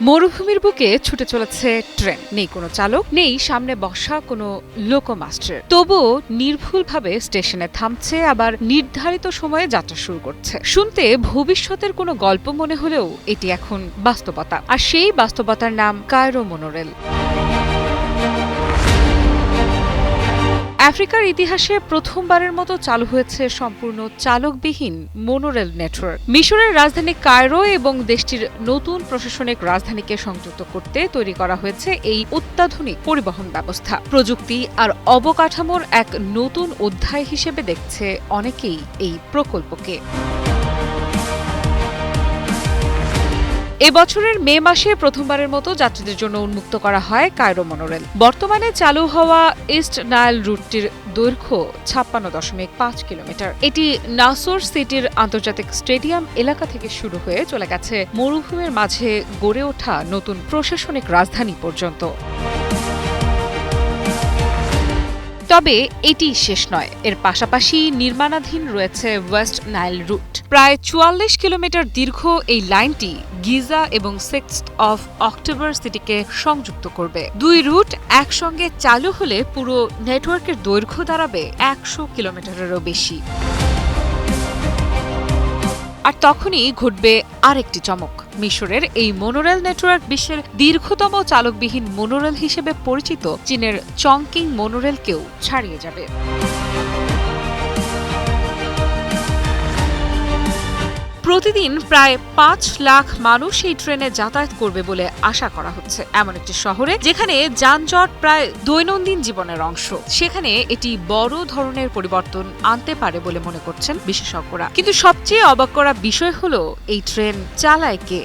মরুভূমির বুকে ছুটে চলেছে ট্রেন, নেই কোনো চালক, নেই সামনে বসা কোনো লোকোমাস্টার। তবুও নির্ভুলভাবে স্টেশনে থামছে, আবার নির্ধারিত সময়ে যাত্রা শুরু করছে। শুনতে ভবিষ্যতের কোনো গল্প মনে হলেও এটি এখন বাস্তবতা, আর সেই বাস্তবতার নাম কায়রো মনোরেল। আফ্রিকার ইতিহাসে প্রথমবারের মতো চালু হয়েছে সম্পূর্ণ চালকবিহীন মোনোরেল নেটওয়ার্ক। মিশরের রাজধানী কায়রো এবং দেশটির নতুন প্রশাসনিক রাজধানীকে সংযুক্ত করতে তৈরি করা হয়েছে এই অত্যাধুনিক পরিবহন ব্যবস্থা। প্রযুক্তি আর অবকাঠামোর এক নতুন অধ্যায় হিসেবে দেখছে অনেকেই এই প্রকল্পকে। এবছরের মে মাসে প্রথমবারের মতো যাত্রীদের জন্য উন্মুক্ত করা হয় কায়রো মনোরেল। বর্তমানে চালু হওয়া ইস্ট নাইল রুটটির দৈর্ঘ্য 56.5 কিলোমিটার। এটি নাসর সিটির আন্তর্জাতিক স্টেডিয়াম এলাকা থেকে শুরু হয়ে চলে গেছে মরুভূমির মাঝে গড়ে ওঠা নতুন প্রশাসনিক রাজধানী পর্যন্ত। তবে এটি শেষ নয়, এর পাশাপাশি নির্মাণাধীন রয়েছে ওয়েস্ট নাইল রুট। প্রায় 44 কিলোমিটার দীর্ঘ এই লাইনটি গিজা এবং 6 অক্টোবর সিটিকে সংযুক্ত করবে। দুই রুট একসঙ্গে চালু হলে পুরো নেটওয়ার্কের দৈর্ঘ্য দাঁড়াবে 100 কিলোমিটারেরও বেশি। আর তখনই ঘটবে আরেকটি চমক। মিশরের এই মোনোরেল নেটওয়ার্ক বিশ্বের দীর্ঘতম চালকবিহীন মোনোরেল হিসেবে পরিচিত চীনের চংকিং মোনোরেলকেও ছাড়িয়ে যাবে। প্রতিদিন প্রায় 5 লাখ মানুষ এই ট্রেনে যাতায়াত করবে বলে আশা করা হচ্ছে। এমন একটি শহরে যেখানে যানজট প্রায় দৈনন্দিন জীবনের অংশ, সেখানে এটি বড় ধরনের পরিবর্তন আনতে পারে বলে মনে করছেন বিশেষজ্ঞরা। কিন্তু সবচেয়ে অবাক করা বিষয় হলো, এই ট্রেন চালায় কে?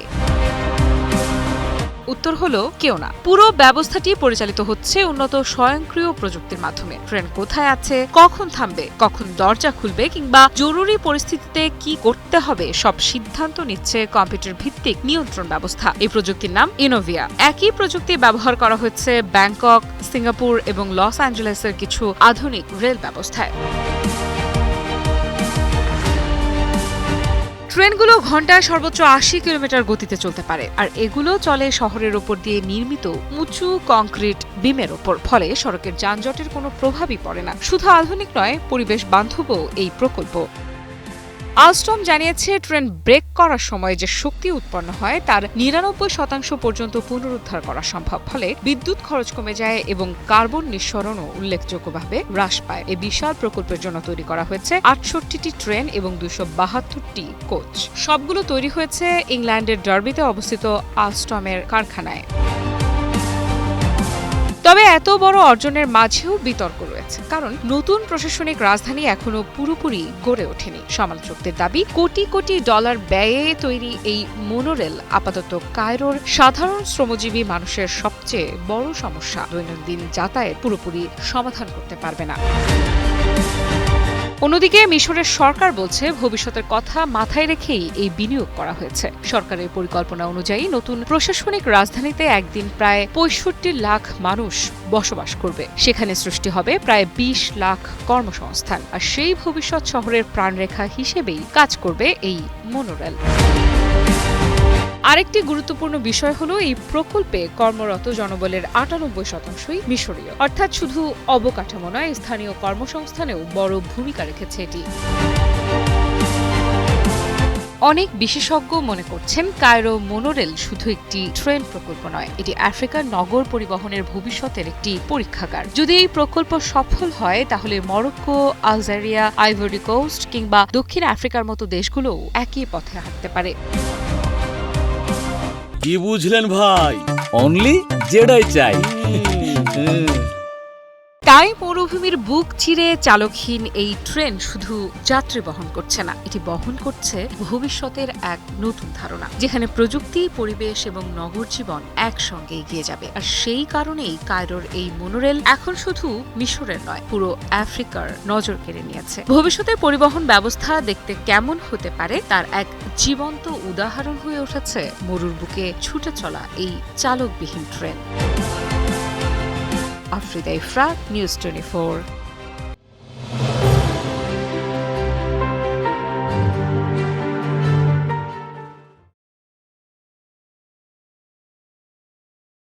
উত্তর হলো কেউ না। পুরো ব্যবস্থাটি পরিচালিত হচ্ছে উন্নত স্বয়ংক্রিয় প্রযুক্তির মাধ্যমে। ট্রেন কোথায় আছে, কখন থামবে, কখন দরজা খুলবে কিংবা জরুরি পরিস্থিতিতে কি করতে হবে, সব সিদ্ধান্ত নিচ্ছে কম্পিউটার ভিত্তিক নিয়ন্ত্রণ ব্যবস্থা। এই প্রযুক্তির নাম ইনোভিয়া। একই প্রযুক্তি ব্যবহার করা হচ্ছে ব্যাংকক, সিঙ্গাপুর এবং লস অ্যাঞ্জেলেসের কিছু আধুনিক রেল ব্যবস্থায়। ট্রেনগুলো ঘন্টায় সর্বোচ্চ 80 কিলোমিটার গতিতে চলতে পারে, আর এগুলো চলে শহরের ওপর দিয়ে নির্মিত উঁচু কংক্রিট বিমের ওপর। ফলে সড়কের যানজটের কোনো প্রভাবই পড়ে না। শুধু আধুনিক নয়, পরিবেশ বান্ধবও এই প্রকল্প। আলস্টম জানিয়েছে, ট্রেন ব্রেক করার সময় যে শক্তি উৎপন্ন হয় তার 99% পর্যন্ত পুনরুদ্ধার করা সম্ভব। ফলে বিদ্যুৎ খরচ কমে যায় এবং কার্বন নিঃসরণও উল্লেখযোগ্যভাবে হ্রাস পায়। এই বিশাল প্রকল্পের জন্য তৈরি করা হয়েছে 68টি ট্রেন এবং 272টি কোচ। সবগুলো তৈরি হয়েছে ইংল্যান্ডের ডার্বিতে অবস্থিত আলস্টমের কারখানায়। তবে এত বড় অর্জনের মাঝেও বিতর্ক রয়েছে, কারণ নতুন প্রশাসনিক রাজধানী এখনো পুরোপুরি গড়ে ওঠেনি। সমালোচকদের দাবি, কোটি কোটি ডলার ব্যয়ে তৈরি এই মোনোরেল আপাতত কায়রোর সাধারণ শ্রমজীবী মানুষের সবচেয়ে বড় সমস্যা, দৈনন্দিন যাতায়াত পুরোপুরি সমাধান করতে পারবে না। অন্যদিকে মিশরের সরকার বলছে, ভবিষ্যতের কথা মাথায় রেখেই এই বিনিয়োগ করা হয়েছে। সরকারের পরিকল্পনা অনুযায়ী নতুন প্রশাসনিক রাজধানীতে একদিন প্রায় 65 লাখ মানুষ বসবাস করবে। সেখানে সৃষ্টি হবে প্রায় 20 লাখ কর্মসংস্থান, আর সেই ভবিষ্যৎ শহরের প্রাণরেখা হিসেবেই কাজ করবে এই মোনোরেল। আরেকটি গুরুত্বপূর্ণ বিষয় হলো, এই প্রকল্পে কর্মরত জনবলের 98%ই মিশরীয়। অর্থাৎ শুধু অবকাঠামো নয়, স্থানীয় কর্মসংস্থানেও বড় ভূমিকা রেখেছে এটি। অনেক বিশেষজ্ঞ মনে করছেন, কায়রো মোনোরেল শুধু একটি ট্রেন প্রকল্প নয়, এটি আফ্রিকার নগর পরিবহনের ভবিষ্যতের একটি পরীক্ষাগার। যদি এই প্রকল্প সফল হয়, তাহলে মরক্কো, আলজেরিয়া, আইভরি কোস্ট কিংবা দক্ষিণ আফ্রিকার মতো দেশগুলোও একই পথে হাঁটতে পারে। কি বুঝলেন ভাই? অনলি যেটাই চাই। তাই মরুভূমির বুক চিরে চালকহীন এই ট্রেন শুধু যাত্রী বহন করছে না, এটি বহন করছে ভবিষ্যতের এক নতুন ধারণা, যেখানে প্রযুক্তি, পরিবেশ এবং নগর জীবন একসঙ্গে এগিয়ে যাবে। আর সেই কারণেই কায়রোর এই মোনোরেল এখন শুধু মিশরের নয়, পুরো আফ্রিকার নজর কেড়ে নিয়েছে। ভবিষ্যতের পরিবহন ব্যবস্থা দেখতে কেমন হতে পারে তার এক জীবন্ত উদাহরণ হয়ে উঠেছে মরুর বুকে ছুটে চলা এই চালকবিহীন ট্রেন। আফ্রিদা ইফরা, নিউজ 24।